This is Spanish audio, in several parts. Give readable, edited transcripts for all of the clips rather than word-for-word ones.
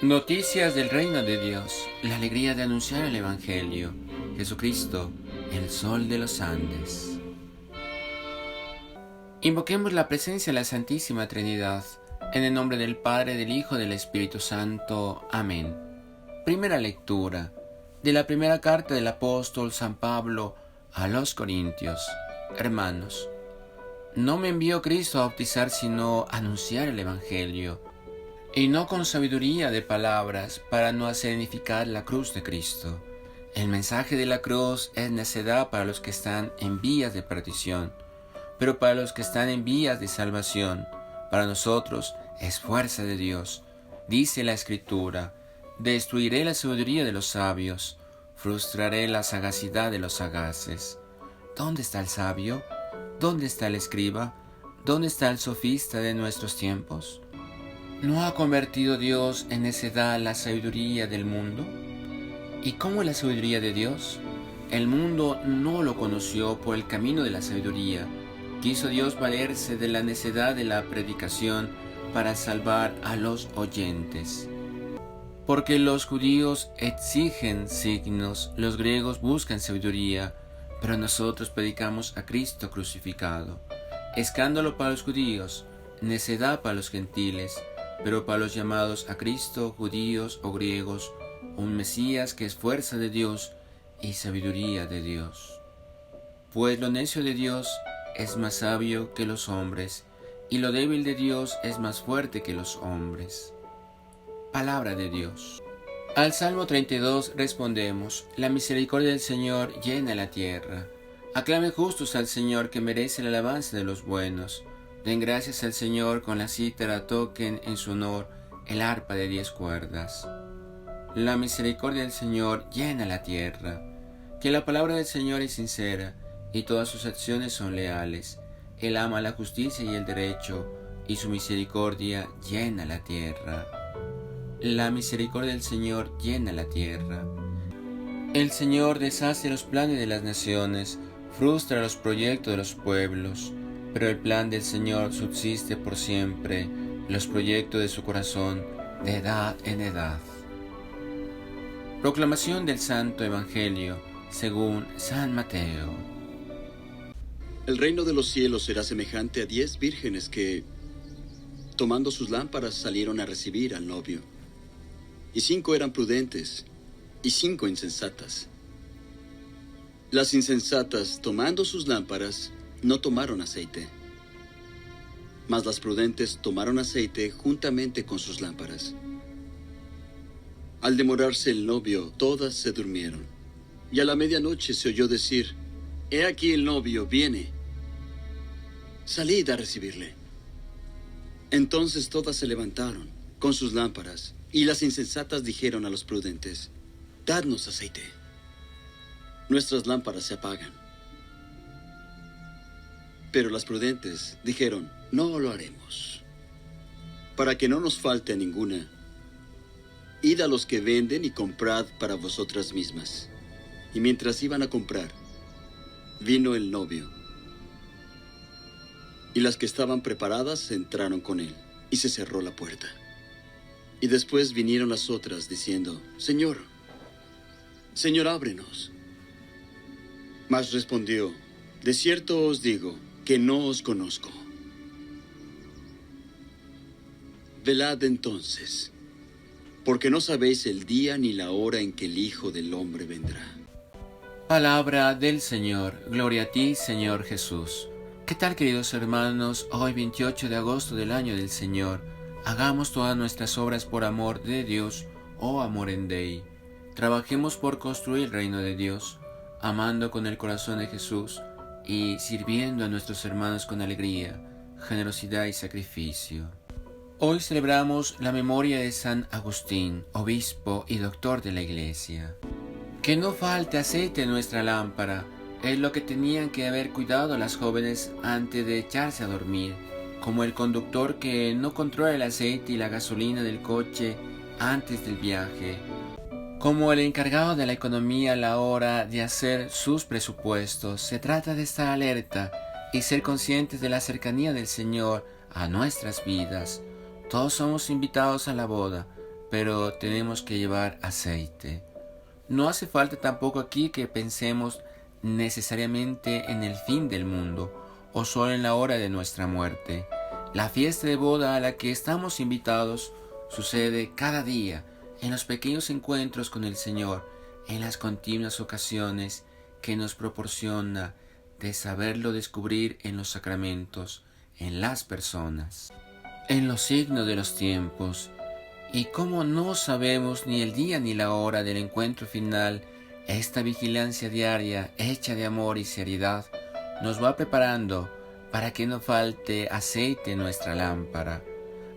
Noticias del reino de Dios, la alegría de anunciar el Evangelio. Jesucristo, el sol de los Andes. Invoquemos la presencia de la Santísima Trinidad, en el nombre del Padre, del Hijo y del Espíritu Santo. Amén. Primera lectura de la primera carta del apóstol San Pablo a los Corintios. Hermanos, no me envió Cristo a bautizar, sino a anunciar el Evangelio, y no con sabiduría de palabras, para no hacer edificar la cruz de Cristo. El mensaje de la cruz es necedad para los que están en vías de perdición, pero para los que están en vías de salvación, para nosotros es fuerza de Dios. Dice la Escritura: destruiré la sabiduría de los sabios, frustraré la sagacidad de los sagaces. ¿Dónde está el sabio? ¿Dónde está el escriba? ¿Dónde está el sofista de nuestros tiempos? ¿No ha convertido Dios en necedad la sabiduría del mundo? ¿Y cómo es la sabiduría de Dios? El mundo no lo conoció por el camino de la sabiduría. Quiso Dios valerse de la necedad de la predicación para salvar a los oyentes. Porque los judíos exigen signos, los griegos buscan sabiduría, pero nosotros predicamos a Cristo crucificado. Escándalo para los judíos, necedad para los gentiles, pero para los llamados a Cristo, judíos o griegos, un Mesías que es fuerza de Dios y sabiduría de Dios. Pues lo necio de Dios es más sabio que los hombres, y lo débil de Dios es más fuerte que los hombres. Palabra de Dios. Al Salmo 32 respondemos: la misericordia del Señor llena la tierra. Aclamen justos al Señor, que merece la alabanza de los buenos. Den gracias al Señor, con la cítara toquen en su honor el arpa de 10 cuerdas. La misericordia del Señor llena la tierra. Que la palabra del Señor es sincera, y todas sus acciones son leales. Él ama la justicia y el derecho, y su misericordia llena la tierra. La misericordia del Señor llena la tierra. El Señor deshace los planes de las naciones, frustra los proyectos de los pueblos. Pero el plan del Señor subsiste por siempre, los proyectos de su corazón de edad en edad. Proclamación del Santo Evangelio según San Mateo. El reino de los cielos será semejante a 10 vírgenes que, tomando sus lámparas, salieron a recibir al novio. Y 5 eran prudentes, y 5 insensatas. Las insensatas, tomando sus lámparas, no tomaron aceite, mas las prudentes tomaron aceite juntamente con sus lámparas. Al demorarse el novio, todas se durmieron, y a la medianoche se oyó decir: «He aquí el novio viene, salid a recibirle». Entonces todas se levantaron con sus lámparas, y las insensatas dijeron a los prudentes: «Dadnos aceite, nuestras lámparas se apagan». Pero las prudentes dijeron: «No lo haremos. Para que no nos falte a ninguna, id a los que venden y comprad para vosotras mismas». Y mientras iban a comprar, vino el novio. Y las que estaban preparadas entraron con él, y se cerró la puerta. Y después vinieron las otras diciendo: «Señor, Señor, ábrenos». Mas respondió: «De cierto os digo que no os conozco. Velad entonces, porque no sabéis el día ni la hora en que el Hijo del Hombre vendrá». Palabra del Señor. Gloria a ti, Señor Jesús. ¿Qué tal, queridos hermanos? Hoy 28 de agosto del año del Señor. Hagamos todas nuestras obras por amor de Dios, o amor Dei. Trabajemos por construir el reino de Dios, amando con el corazón de Jesús y sirviendo a nuestros hermanos con alegría, generosidad y sacrificio. Hoy celebramos la memoria de San Agustín, obispo y doctor de la Iglesia. Que no falte aceite en nuestra lámpara es lo que tenían que haber cuidado las jóvenes antes de echarse a dormir, como el conductor que no controla el aceite y la gasolina del coche antes del viaje, como el encargado de la economía a la hora de hacer sus presupuestos. Se trata de estar alerta y ser conscientes de la cercanía del Señor a nuestras vidas. Todos somos invitados a la boda, pero tenemos que llevar aceite. No hace falta tampoco aquí que pensemos necesariamente en el fin del mundo o solo en la hora de nuestra muerte. La fiesta de boda a la que estamos invitados sucede cada día en los pequeños encuentros con el Señor, en las continuas ocasiones que nos proporciona de saberlo descubrir en los sacramentos, en las personas, en los signos de los tiempos. Y como no sabemos ni el día ni la hora del encuentro final, esta vigilancia diaria, hecha de amor y seriedad, nos va preparando para que no falte aceite en nuestra lámpara.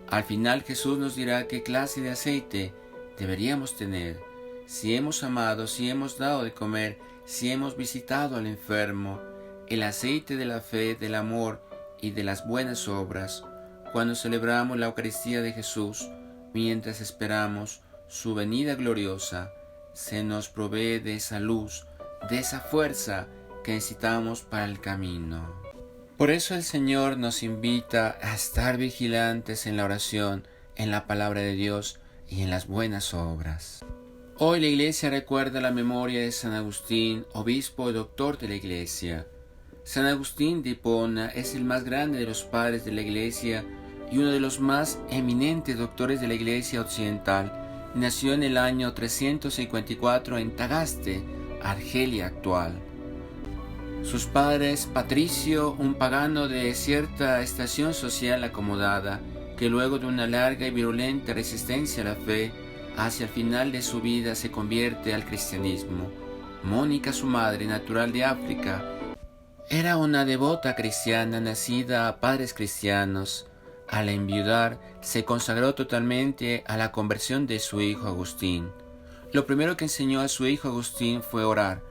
Al final Jesús nos dirá qué clase de aceite deberíamos tener. Si hemos amado, si hemos dado de comer, si hemos visitado al enfermo, el aceite de la fe, del amor y de las buenas obras, cuando celebramos la Eucaristía de Jesús, mientras esperamos su venida gloriosa, se nos provee de esa luz, de esa fuerza que necesitamos para el camino. Por eso el Señor nos invita a estar vigilantes en la oración, en la palabra de Dios y en las buenas obras. Hoy la Iglesia recuerda la memoria de San Agustín, obispo y doctor de la Iglesia. San Agustín de Hipona es el más grande de los padres de la Iglesia y uno de los más eminentes doctores de la Iglesia occidental. Nació en el año 354 en Tagaste, Argelia actual. Sus padres, Patricio, un pagano de cierta estación social acomodada, que luego de una larga y virulenta resistencia a la fe, hacia el final de su vida se convierte al cristianismo. Mónica, su madre, natural de África, era una devota cristiana nacida a padres cristianos. Al enviudar, se consagró totalmente a la conversión de su hijo Agustín. Lo primero que enseñó a su hijo Agustín fue orar,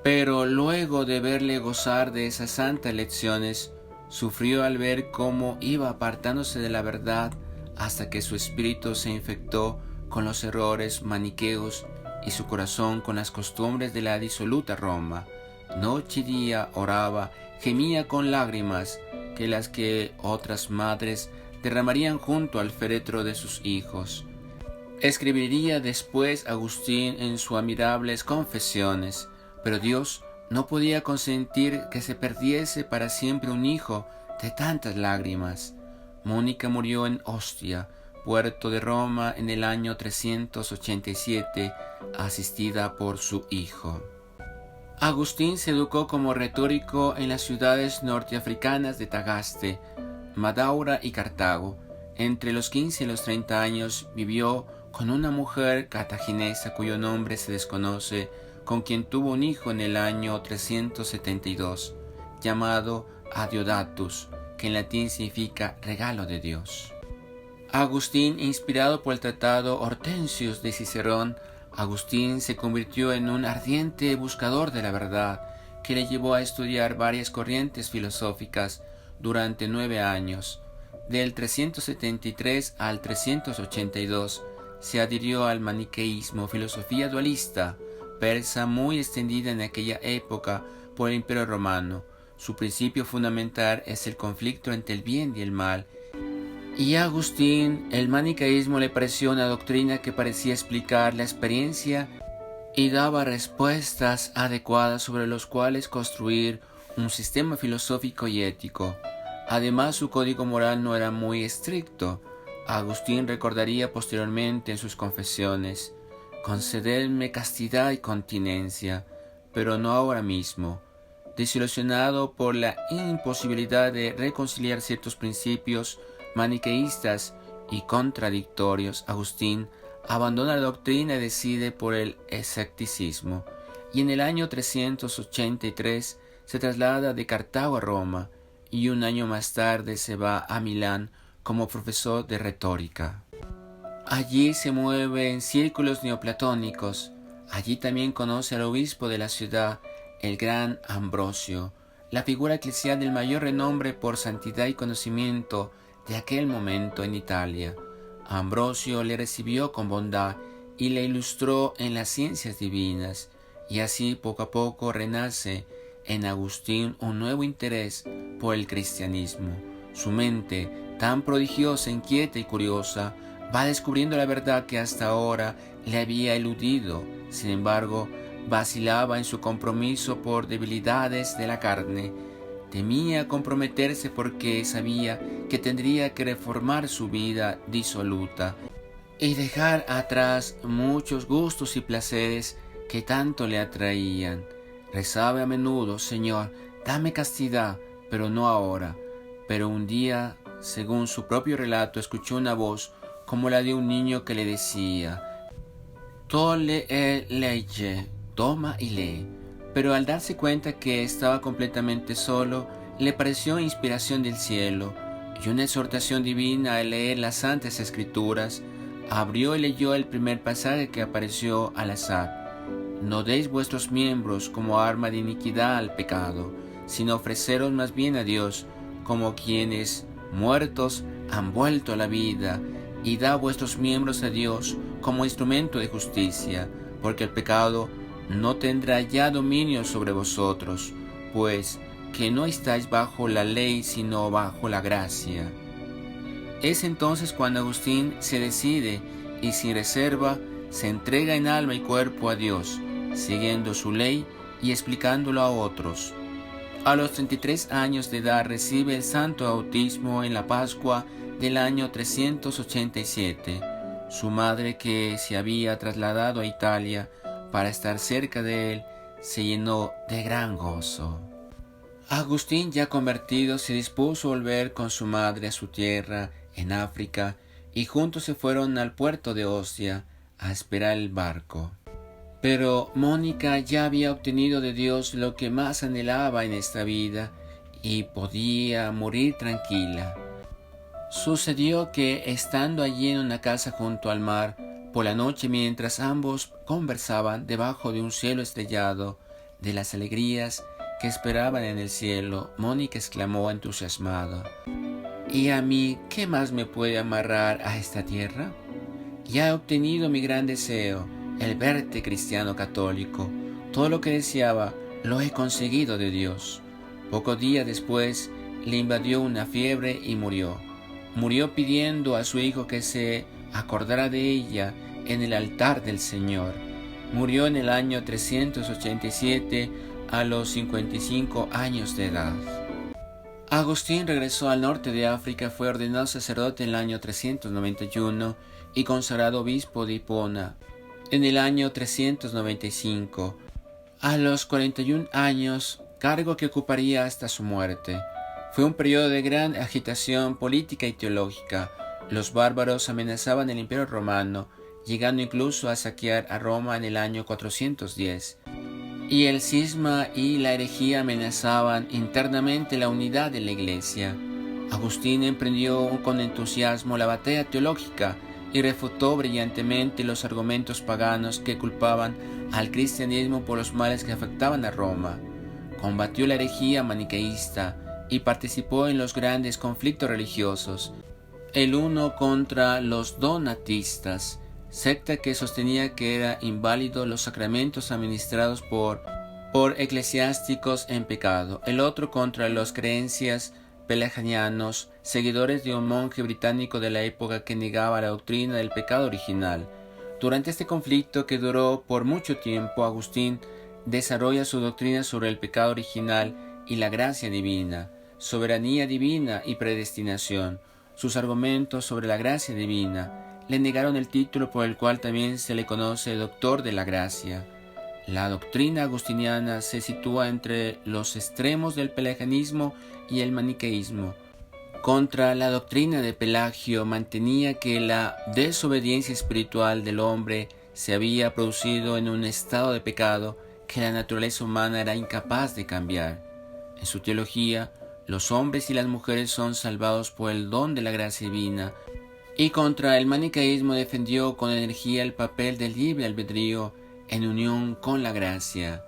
pero luego de verle gozar de esas santas lecciones, sufrió al ver cómo iba apartándose de la verdad hasta que su espíritu se infectó con los errores maniqueos y su corazón con las costumbres de la disoluta Roma. Noche y día oraba, gemía con lágrimas que las que otras madres derramarían junto al féretro de sus hijos. Escribiría después Agustín en sus admirables Confesiones, pero Dios no podía consentir que se perdiese para siempre un hijo de tantas lágrimas. Mónica murió en Ostia, puerto de Roma, en el año 387, asistida por su hijo. Agustín se educó como retórico en las ciudades norteafricanas de Tagaste, Madaura y Cartago. Entre los 15 y los 30 años vivió con una mujer cartaginesa cuyo nombre se desconoce, con quien tuvo un hijo en el año 372, llamado Adeodatus, que en latín significa regalo de Dios. Agustín, inspirado por el tratado Hortensius de Cicerón, Agustín se convirtió en un ardiente buscador de la verdad, que le llevó a estudiar varias corrientes filosóficas durante 9 años. Del 373 al 382 se adhirió al maniqueísmo, filosofía dualista, persa muy extendida en aquella época por el Imperio Romano. Su principio fundamental es el conflicto entre el bien y el mal. Y a Agustín el maniqueísmo le pareció una doctrina que parecía explicar la experiencia y daba respuestas adecuadas sobre los cuales construir un sistema filosófico y ético. Además, su código moral no era muy estricto. Agustín recordaría posteriormente en sus confesiones: concededme castidad y continencia, pero no ahora mismo. Desilusionado por la imposibilidad de reconciliar ciertos principios maniqueístas y contradictorios, Agustín abandona la doctrina y decide por el escepticismo, y en el año 383 se traslada de Cartago a Roma, y un año más tarde se va a Milán como profesor de retórica. Allí se mueve en círculos neoplatónicos. Allí también conoce al obispo de la ciudad, el gran Ambrosio, la figura eclesial del mayor renombre por santidad y conocimiento de aquel momento en Italia. Ambrosio le recibió con bondad y le ilustró en las ciencias divinas, y así poco a poco renace en Agustín un nuevo interés por el cristianismo. Su mente, tan prodigiosa, inquieta y curiosa, va descubriendo la verdad que hasta ahora le había eludido. Sin embargo, vacilaba en su compromiso por debilidades de la carne. Temía comprometerse porque sabía que tendría que reformar su vida disoluta y dejar atrás muchos gustos y placeres que tanto le atraían. Rezaba a menudo: Señor, dame castidad, pero no ahora. Pero un día, según su propio relato, escuchó una voz como la de un niño que le decía: Tole legge, toma y lee. Pero al darse cuenta que estaba completamente solo, le pareció inspiración del cielo y una exhortación divina al leer las Santas Escrituras. Abrió y leyó el primer pasaje que apareció al azar: No deis vuestros miembros como arma de iniquidad al pecado, sino ofreceros más bien a Dios como quienes, muertos, han vuelto a la vida, y da vuestros miembros a Dios como instrumento de justicia, porque el pecado no tendrá ya dominio sobre vosotros, pues que no estáis bajo la ley sino bajo la gracia. Es entonces cuando Agustín se decide y sin reserva se entrega en alma y cuerpo a Dios, siguiendo su ley y explicándolo a otros. A los 33 años de edad recibe el santo bautismo en la Pascua del año 387. Su madre, que se había trasladado a Italia para estar cerca de él, se llenó de gran gozo. Agustín, ya convertido, se dispuso a volver con su madre a su tierra en África, y juntos se fueron al puerto de Ostia a esperar el barco. Pero Mónica ya había obtenido de Dios lo que más anhelaba en esta vida y podía morir tranquila. Sucedió que, estando allí en una casa junto al mar, por la noche, mientras ambos conversaban debajo de un cielo estrellado, de las alegrías que esperaban en el cielo, Mónica exclamó entusiasmada: ¿Y a mí qué más me puede amarrar a esta tierra? Ya he obtenido mi gran deseo, el verte cristiano católico. Todo lo que deseaba lo he conseguido de Dios. Pocos días después le invadió una fiebre y murió. Murió pidiendo a su hijo que se acordara de ella en el altar del Señor. Murió en el año 387 a los 55 años de edad. Agustín regresó al norte de África, fue ordenado sacerdote en el año 391 y consagrado obispo de Hipona en el año 395. A los 41 años, cargo que ocuparía hasta su muerte. Fue un periodo de gran agitación política y teológica. Los bárbaros amenazaban el Imperio Romano, llegando incluso a saquear a Roma en el año 410. Y el cisma y la herejía amenazaban internamente la unidad de la Iglesia. Agustín emprendió con entusiasmo la batalla teológica y refutó brillantemente los argumentos paganos que culpaban al cristianismo por los males que afectaban a Roma. Combatió la herejía maniqueísta y participó en los grandes conflictos religiosos, el uno contra los donatistas, secta que sostenía que era inválido los sacramentos administrados por eclesiásticos en pecado, el otro contra los creencias pelagianos, seguidores de un monje británico de la época que negaba la doctrina del pecado original. Durante este conflicto, que duró por mucho tiempo, Agustín desarrolla su doctrina sobre el pecado original y la gracia divina, soberanía divina y predestinación. Sus argumentos sobre la gracia divina le negaron el título por el cual también se le conoce doctor de la gracia. La doctrina agustiniana se sitúa entre los extremos del pelagianismo y el maniqueísmo. Contra la doctrina de Pelagio mantenía que la desobediencia espiritual del hombre se había producido en un estado de pecado que la naturaleza humana era incapaz de cambiar. En su teología, los hombres y las mujeres son salvados por el don de la gracia divina, y contra el maniqueísmo defendió con energía el papel del libre albedrío en unión con la gracia.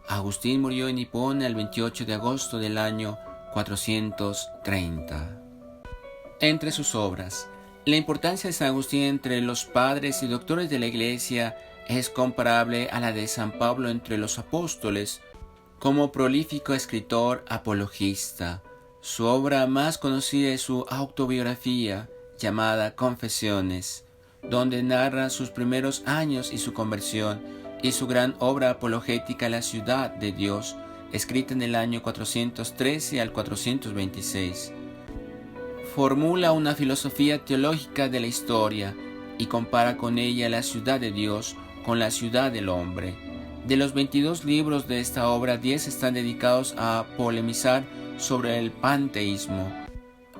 Agustín murió en Hipona el 28 de agosto del año 430. Entre sus obras, la importancia de San Agustín entre los padres y doctores de la Iglesia es comparable a la de San Pablo entre los apóstoles, como prolífico escritor apologista. Su obra más conocida es su autobiografía, llamada Confesiones. donde narra sus primeros años y su conversión, y su gran obra apologética La ciudad de Dios, escrita en el año 413 al 426. Formula una filosofía teológica de la historia y compara con ella la ciudad de Dios con la ciudad del hombre. De los 22 libros de esta obra, 10 están dedicados a polemizar sobre el panteísmo.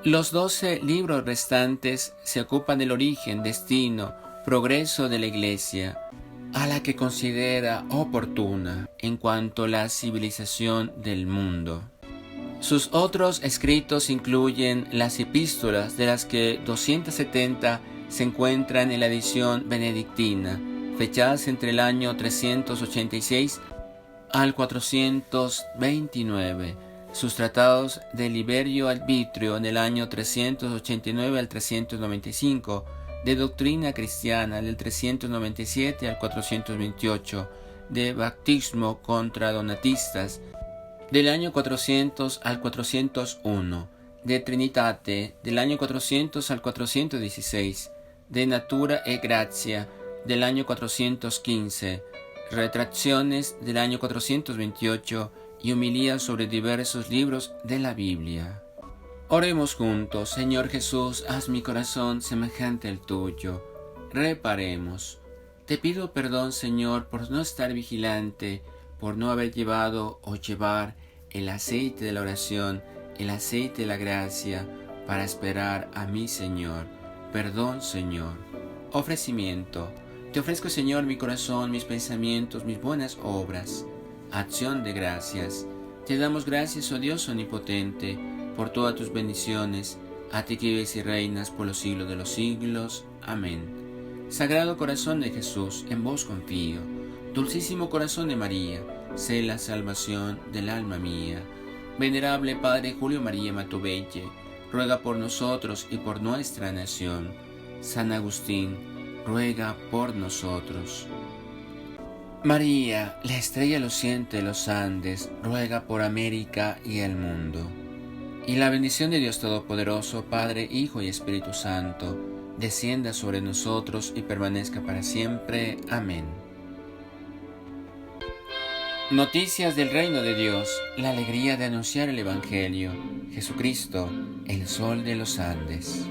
Los 12 libros restantes se ocupan del origen, destino, progreso de la Iglesia, a la que considera oportuna en cuanto a la civilización del mundo. Sus otros escritos incluyen las epístolas, de las que 270 se encuentran en la edición benedictina, fechadas entre el año 386 al 429, sus tratados de Liberio Arbitrio en el año 389 al 395, de doctrina cristiana del 397 al 428, de bautismo contra donatistas del año 400 al 401, de Trinitate del año 400 al 416, de Natura e Gratia del año 415, retracciones del año 428 y homilías sobre diversos libros de la Biblia. Oremos juntos. Señor Jesús, haz mi corazón semejante al tuyo. Reparemos. Te pido perdón, Señor, por no estar vigilante, por no haber llevado o llevar el aceite de la oración, el aceite de la gracia, para esperar a mi Señor. Perdón, Señor. Ofrecimiento. Te ofrezco, Señor, mi corazón, mis pensamientos, mis buenas obras. Acción de gracias. Te damos gracias, oh Dios omnipotente, por todas tus bendiciones, a ti que vives y reinas por los siglos de los siglos. Amén. Sagrado corazón de Jesús, en vos confío. Dulcísimo corazón de María, sé la salvación del alma mía. Venerable Padre Julio María Matubelle, ruega por nosotros y por nuestra nación. San Agustín, ruega por nosotros. María, la estrella luciente de los Andes, ruega por América y el mundo. Y la bendición de Dios Todopoderoso, Padre, Hijo y Espíritu Santo, descienda sobre nosotros y permanezca para siempre. Amén. Noticias del Reino de Dios, la alegría de anunciar el Evangelio. Jesucristo, el Sol de los Andes.